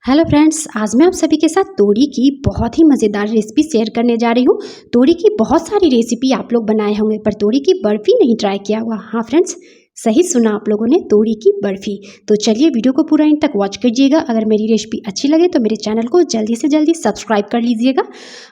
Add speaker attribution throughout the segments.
Speaker 1: Hello friends, आज मैं आप सभी के साथ तोरी की बहुत ही मज़ेदार रेसिपी शेयर करने जा रही हूँ। तोरी की बहुत सारी रेसिपी आप लोग बनाए होंगे पर तोरी की बर्फ़ी नहीं ट्राई किया हुआ। हाँ फ्रेंड्स, सही सुना आप लोगों ने, तोरी की बर्फ़ी। तो चलिए वीडियो को पूरा एंड तक वॉच कीजिएगा। अगर मेरी रेसिपी अच्छी लगे तो मेरे चैनल को जल्दी से जल्दी सब्सक्राइब कर लीजिएगा।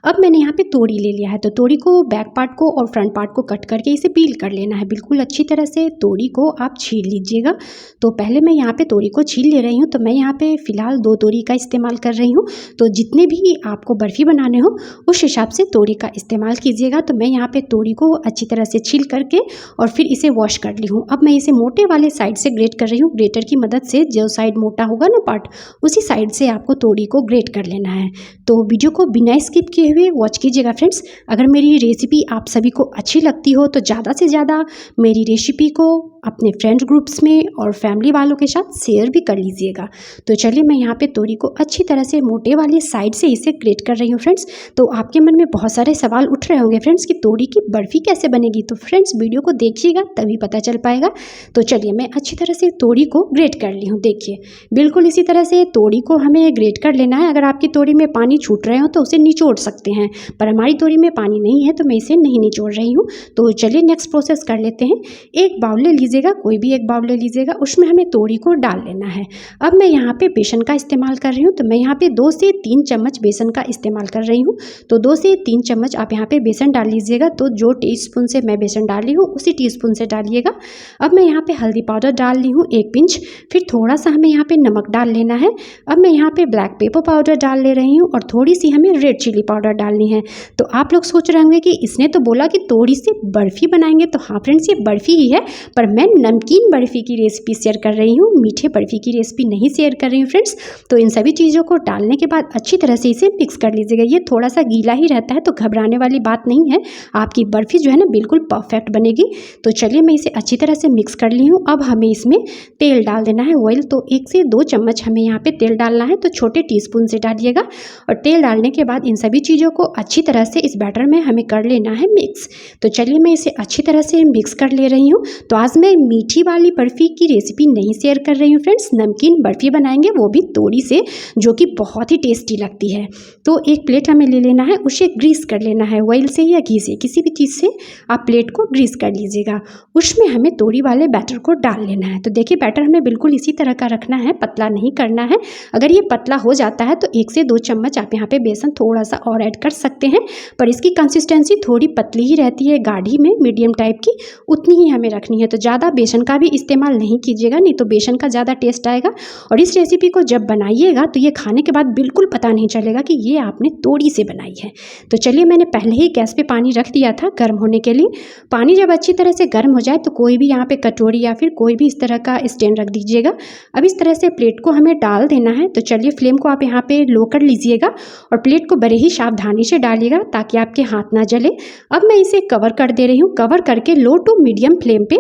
Speaker 1: अब मैंने यहाँ पे तोरी ले लिया है, तो तोरी को बैक पार्ट को और फ्रंट पार्ट को कट करके इसे पील कर लेना है। बिल्कुल अच्छी तरह से तोरी को आप छील लीजिएगा। तो पहले मैं यहाँ पे तोरी को छील ले रही हूँ। तो मैं यहाँ पे फ़िलहाल 2 तोरी का इस्तेमाल कर रही हूँ। तो जितने भी आपको बर्फ़ी बनाने हो उस हिसाब से तोरी का इस्तेमाल कीजिएगा। तो मैं यहाँ पे तोरी को अच्छी तरह से छील करके और फिर इसे वॉश कर ली हूँ। अब मैं इसे मोटे वाले साइड से ग्रेट कर रही हूँ। ग्रेटर की मदद से जो साइड मोटा होगा ना पार्ट, उसी साइड से आपको तोरी को ग्रेट कर लेना है। तो वीडियो को बिना स्किप किए हुए वॉच कीजिएगा फ्रेंड्स। अगर मेरी रेसिपी आप सभी को अच्छी लगती हो तो ज़्यादा से ज़्यादा मेरी रेसिपी को अपने फ्रेंड ग्रुप्स में और फैमिली वालों के साथ शेयर भी कर लीजिएगा। तो चलिए मैं यहाँ पे तोरी को अच्छी तरह से मोटे वाली साइड से इसे ग्रेट कर रही हूँ फ्रेंड्स। तो आपके मन में बहुत सारे सवाल उठ रहे होंगे फ्रेंड्स कि तोरी की बर्फ़ी कैसे बनेगी। तो फ्रेंड्स वीडियो को देखिएगा तभी पता चल पाएगा। तो चलिए मैं अच्छी तरह से तोरी को ग्रेट कर ली हूँ। देखिए बिल्कुल इसी तरह से तोरी को हमें ग्रेट कर लेना है। अगर आपकी तोरी में पानी छूट रहे हो तो उसे निचोड़ सकते हैं, पर हमारी तोरी में पानी नहीं है तो मैं इसे नहीं निचोड़ रही हूँ। तो चलिए नेक्स्ट प्रोसेस कर लेते हैं। एक बाउल ले लीजिएगा, कोई भी एक बाउल ले लीजिएगा, उसमें हमें तोरी को डाल लेना है। अब मैं यहाँ पे बेसन का इस्तेमाल कर रही हूँ। तो मैं यहाँ पे 2 से 3 चम्मच बेसन का इस्तेमाल कर रही हूँ। तो 2 से 3 चम्मच आप यहाँ पे बेसन डाल लीजिएगा। तो जो टीस्पून से मैं बेसन डाली हूँ उसी टीस्पून से डालिएगा। अब मैं यहाँ पे हल्दी पाउडर डाल ली हूँ 1 पिंच। फिर थोड़ा सा हमें यहाँ पे नमक डाल लेना है। अब मैं यहाँ पे ब्लैक पेपर पाउडर डाल ले रही हूँ और थोड़ी सी हमें रेड चिली पाउडर डालनी है। तो आप लोग सोच रहे होंगे कि इसने तो बोला कि तोरी से बर्फ़ी बनाएंगे। तो हाँ फ्रेंड्स, ये बर्फ़ी ही है, पर मैं नमकीन बर्फ़ी की रेसिपी शेयर कर रही हूँ, मीठे बर्फ़ी की रेसिपी नहीं शेयर कर रही हूँ फ्रेंड्स। तो इन सभी चीज़ों को डालने के बाद अच्छी तरह से इसे मिक्स कर लीजिएगा। ये थोड़ा सा गीला ही रहता है तो घबराने वाली बात नहीं है, आपकी बर्फ़ी जो है ना बिल्कुल परफेक्ट बनेगी। तो चलिए मैं इसे अच्छी तरह से मिक्स कर ली हूँ। अब हमें इसमें तेल डाल देना है, ऑयल। तो 1 से 2 चम्मच हमें यहाँ पे तेल डालना है। तो छोटे टीस्पून से डालिएगा। और तेल डालने के बाद इन सभी चीज़ों को अच्छी तरह से इस बैटर में हमें कर लेना है मिक्स। तो चलिए मैं इसे अच्छी तरह से मिक्स कर ले रही हूँ। तो आज मैं मीठी वाली बर्फ़ी की रेसिपी नहीं शेयर कर रही हूँ फ्रेंड्स, नमकीन बर्फ़ी बनाएंगे, वो भी तोरी से, जो कि बहुत ही टेस्टी लगती है। तो एक प्लेट हमें ले लेना है, उसे ग्रीस कर लेना है, ऑयल से या घी से, किसी भी चीज़ से आप प्लेट को ग्रीस कर लीजिएगा। उसमें हमें तोरी वाले बैटर को डाल लेना है। तो देखिए बैटर हमें बिल्कुल इसी तरह का रखना है, पतला नहीं करना है। अगर ये पतला हो जाता है तो 1 से 2 चम्मच आप यहाँ पे बेसन थोड़ा सा और ऐड कर सकते हैं, पर इसकी कंसिस्टेंसी थोड़ी पतली ही रहती है, गाढ़ी में मीडियम टाइप की, उतनी ही हमें रखनी है। तो ज़्यादा बेसन का भी इस्तेमाल नहीं कीजिएगा, नहीं तो बेसन का ज़्यादा टेस्ट आएगा। और इस रेसिपी को जब बनाइएगा तो ये खाने के बाद बिल्कुल पता नहीं चलेगा कि ये आपने तोरी से बनाई है। तो चलिए मैंने पहले ही गैस पे पानी रख दिया था गर्म होने के लिए। पानी जब अच्छी तरह से गर्म हो जाए तो कोई भी यहाँ पे कटोरी या फिर कोई भी इस तरह का स्टैंड रख दीजिएगा। अब इस तरह से प्लेट को हमें डाल देना है। तो चलिए फ्लेम को आप यहाँ पे लो कर लीजिएगा और प्लेट को बड़े ही सावधानी से डालिएगा ताकि आपके हाथ ना जले। अब मैं इसे कवर कर दे रही हूँ। कवर करके लो टू मीडियम फ्लेम पे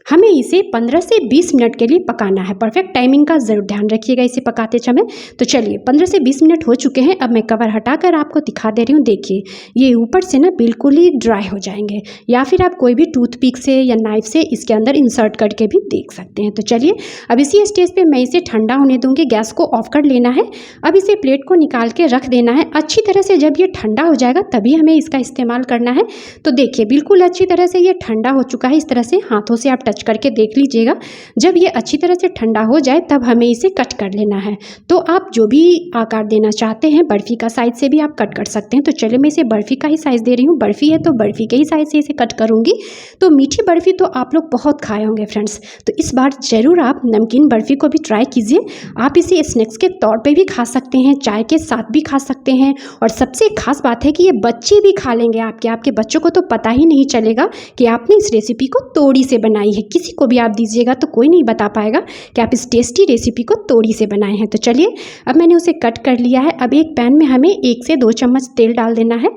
Speaker 1: हमें इसे 15 से 20 मिनट के लिए पकाना है। परफेक्ट टाइमिंग का ज़रूर ध्यान रखिएगा इसे पकाते समय। तो चलिए 15 से 20 मिनट हो चुके हैं। अब मैं कवर हटाकर आपको दिखा दे रही हूँ। देखिए ये ऊपर से ना बिल्कुल ही ड्राई हो जाएंगे, या फिर आप कोई भी टूथपिक से या नाइफ से इसके अंदर इंसर्ट करके भी देख सकते हैं। तो चलिए अब इसी स्टेज पे मैं इसे ठंडा होने दूंगी। गैस को ऑफ कर लेना है। अब इसे प्लेट को निकाल के रख देना है अच्छी तरह से। जब ये ठंडा हो जाएगा तभी हमें इसका इस्तेमाल करना है। तो देखिए बिल्कुल अच्छी तरह से ये ठंडा हो चुका है। इस तरह से हाथों से आप टच करके देख लीजिएगा। जब ये अच्छी तरह से ठंडा हो जाए तब हमें इसे कट कर लेना है। तो आप जो भी आकार देना चाहते हैं, बर्फ़ी का साइज से भी आप कट कर सकते हैं। तो चलिए मैं इसे बर्फ़ी का ही साइज़ दे रही हूँ। बर्फ़ी है तो बर्फ़ी के ही साइज़ से इसे कट करूँगी। तो मीठी बर्फ़ी तो आप लोग बहुत खाए होंगे फ्रेंड्स, तो इस बार ज़रूर आप नमकीन बर्फ़ी को भी ट्राई कीजिए। आप इसे स्नैक्स के तौर पे भी खा सकते हैं, चाय के साथ भी खा सकते हैं। और सबसे खास बात है कि ये बच्चे भी खा लेंगे। आपके बच्चों को तो पता ही नहीं चलेगा कि आपने इस रेसिपी को तोरी से बनाई है। किसी को भी आप दीजिएगा तो कोई नहीं बता पाएगा कि आप इस टेस्टी रेसिपी को तोरी से बनाए हैं। तो चलिए अब मैंने उसे कट कर लिया है। अब एक पैन में हमें 1 से 2 चम्मच तेल डाल देना है।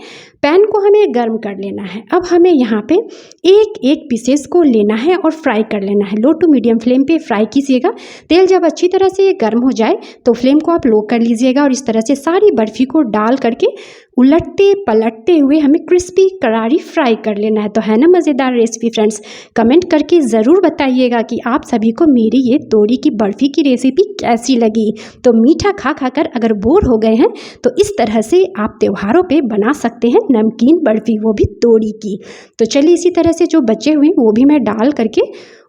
Speaker 1: पैन को हमें गर्म कर लेना है। अब हमें यहाँ पे एक पीसेस को लेना है और फ्राई फ्राई कर लेना है। लो टू मीडियम फ्लेम पे फ्राई कीजिएगा। तेल जब अच्छी तरह से गर्म हो जाए तो फ्लेम को आप लो कर लीजिएगा और इस तरह से सारी बर्फ़ी को डाल करके उलटते पलटते हुए हमें क्रिस्पी करारी फ्राई कर लेना है। तो है ना मज़ेदार रेसिपी फ्रेंड्स। कमेंट करके ज़रूर बताइएगा कि आप सभी को मेरी ये तोड़ी की बर्फ़ी की रेसिपी कैसी लगी। तो मीठा खा खाकर अगर बोर हो गए हैं तो इस तरह से आप त्योहारों पे बना सकते हैं नमकीन बर्फ़ी, वो भी तोड़ी की। तो चलिए इसी तरह से जो बचे हुए वो भी मैं डाल करके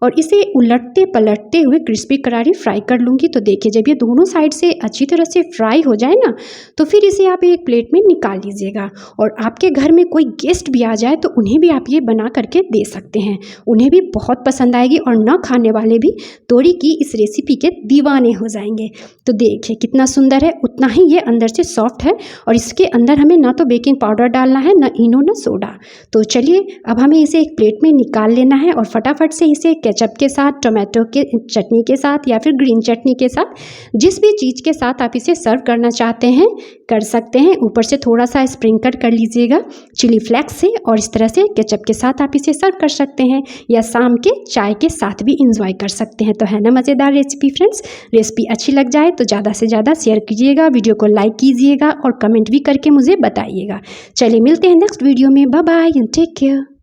Speaker 1: और इसे उलटते पलटते हुए क्रिस्पी करारी फ्राई कर लूँगी। तो देखिए जब ये दोनों साइड से अच्छी तरह से फ्राई हो जाए ना तो फिर इसे आप एक प्लेट में निकाल लीजिएगा। और आपके घर में कोई गेस्ट भी आ जाए तो उन्हें भी आप ये बना करके दे सकते हैं, उन्हें भी बहुत पसंद आएगी और न खाने वाले भी तोड़ी की इस रेसिपी के दीवाने हो जाएंगे। तो देखिए कितना सुंदर है, उतना ही ये अंदर से सॉफ्ट है और इसके अंदर हमें ना तो बेकिंग पाउडर डालना है, ना इनो, ना सोडा। तो चलिए अब हमें इसे एक प्लेट में निकाल लेना है और फटाफट से इसे केचप के साथ, टोमेटो के चटनी के साथ या फिर ग्रीन चटनी के साथ, जिस भी चीज़ के साथ आप इसे सर्व करना चाहते हैं कर सकते हैं। ऊपर से थोड़ा सा स्प्रिंकल कर लीजिएगा चिली फ्लेक्स से और इस तरह से केचप के साथ आप इसे सर्व कर सकते हैं या शाम के चाय के साथ भी इंजॉय कर सकते हैं। तो है ना मज़ेदार रेसिपी फ्रेंड्स। रेसिपी अच्छी लग जाए तो ज़्यादा से ज़्यादा शेयर कीजिएगा, वीडियो को लाइक कीजिएगा और कमेंट भी करके मुझे बताइएगा। चलिए मिलते हैं नेक्स्ट वीडियो में। Bye bye and take care.